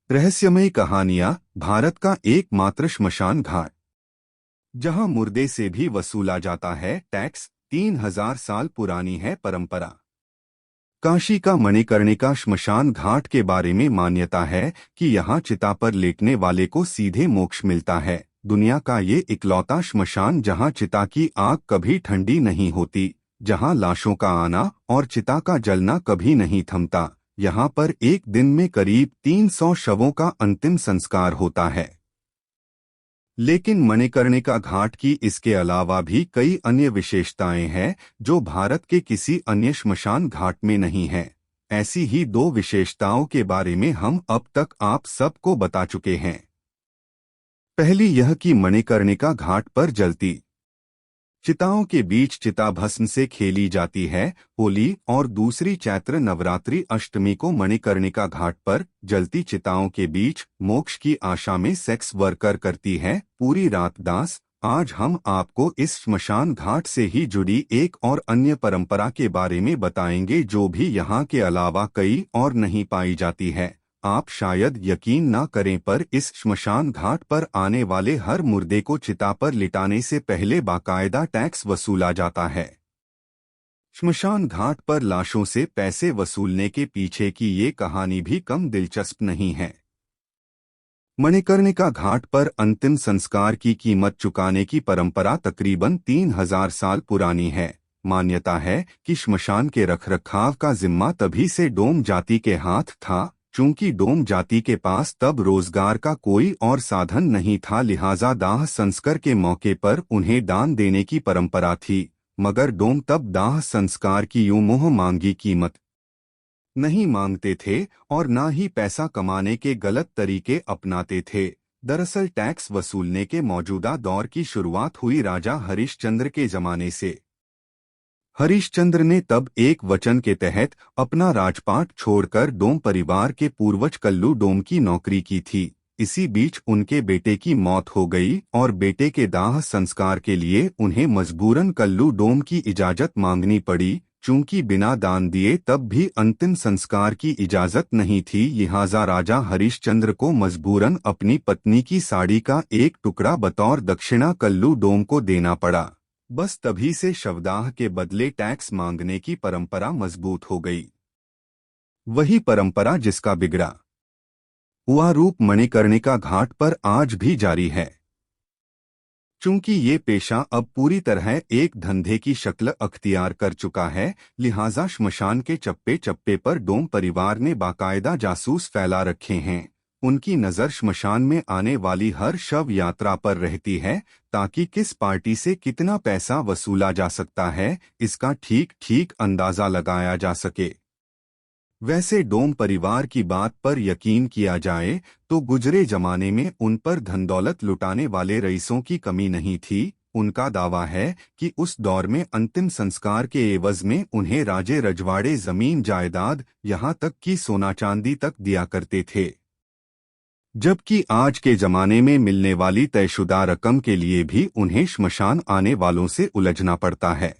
रहस्यमयी कहानियां। भारत का एकमात्र श्मशान घाट जहां मुर्दे से भी वसूला जाता है टैक्स। 3000 साल पुरानी है परंपरा। काशी का मणिकर्णिका श्मशान घाट के बारे में मान्यता है कि यहाँ चिता पर लेटने वाले को सीधे मोक्ष मिलता है। दुनिया का ये इकलौता श्मशान जहाँ चिता की आग कभी ठंडी नहीं होती, जहाँ लाशों का आना और चिता का जलना कभी नहीं थमता। यहाँ पर एक दिन में करीब 300 शवों का अंतिम संस्कार होता है। लेकिन मणिकर्णिका घाट की इसके अलावा भी कई अन्य विशेषताएं हैं जो भारत के किसी अन्य श्मशान घाट में नहीं है। ऐसी ही दो विशेषताओं के बारे में हम अब तक आप सबको बता चुके हैं। पहली यह कि मणिकर्णिका घाट पर जलती चिताओं के बीच चिता भस्म से खेली जाती है होली, और दूसरी चैत्र नवरात्रि अष्टमी को मणिकर्णिका घाट पर जलती चिताओं के बीच मोक्ष की आशा में सेक्स वर्कर करती है पूरी रात डांस। आज हम आपको इस श्मशान घाट से ही जुड़ी एक और अन्य परंपरा के बारे में बताएंगे जो भी यहाँ के अलावा कई और नहीं पाई जाती है। आप शायद यकीन ना करें पर इस श्मशान घाट पर आने वाले हर मुर्दे को चिता पर लिटाने से पहले बाकायदा टैक्स वसूला जाता है। श्मशान घाट पर लाशों से पैसे वसूलने के पीछे की ये कहानी भी कम दिलचस्प नहीं है। मणिकर्णिका घाट पर अंतिम संस्कार की कीमत चुकाने की परंपरा तकरीबन 3000 साल पुरानी है। मान्यता है कि श्मशान के रखरखाव का जिम्मा तभी से डोम जाति के हाथ था। चूंकि डोम जाति के पास तब रोजगार का कोई और साधन नहीं था, लिहाजा दाह संस्कार के मौके पर उन्हें दान देने की परंपरा थी। मगर डोम तब दाह संस्कार की यूं मुंह मांगी कीमत नहीं मांगते थे और ना ही पैसा कमाने के गलत तरीके अपनाते थे। दरअसल टैक्स वसूलने के मौजूदा दौर की शुरुआत हुई राजा हरिश्चंद्र के जमाने से। हरिश्चंद्र ने तब एक वचन के तहत अपना राजपाट छोड़कर डोम परिवार के पूर्वज कल्लू डोम की नौकरी की थी। इसी बीच उनके बेटे की मौत हो गई और बेटे के दाह संस्कार के लिए उन्हें मजबूरन कल्लू डोम की इजाजत मांगनी पड़ी। चूंकि बिना दान दिए तब भी अंतिम संस्कार की इजाजत नहीं थी, लिहाजा राजा हरिश्चंद्र को मजबूरन अपनी पत्नी की साड़ी का एक टुकड़ा बतौर दक्षिणा कल्लू डोम को देना पड़ा। बस तभी से शवदाह के बदले टैक्स मांगने की परंपरा मजबूत हो गई। वही परंपरा जिसका बिगड़ा हुआ रूप मणिकर्णिका घाट पर आज भी जारी है। चूंकि ये पेशा अब पूरी तरह एक धंधे की शक्ल अख्तियार कर चुका है, लिहाजा श्मशान के चप्पे चप्पे पर डोम परिवार ने बाकायदा जासूस फैला रखे हैं। उनकी नज़र श्मशान में आने वाली हर शव यात्रा पर रहती है ताकि किस पार्टी से कितना पैसा वसूला जा सकता है, इसका ठीक ठीक अंदाजा लगाया जा सके। वैसे डोम परिवार की बात पर यकीन किया जाए तो गुजरे जमाने में उन पर धनदौलत लुटाने वाले रईसों की कमी नहीं थी। उनका दावा है कि उस दौर में अंतिम संस्कार के एवज में उन्हें राजे रजवाड़े जमीन जायदाद, यहाँ तक कि सोना चांदी तक दिया करते थे, जबकि आज के जमाने में मिलने वाली तयशुदा रकम के लिए भी उन्हें श्मशान आने वालों से उलझना पड़ता है।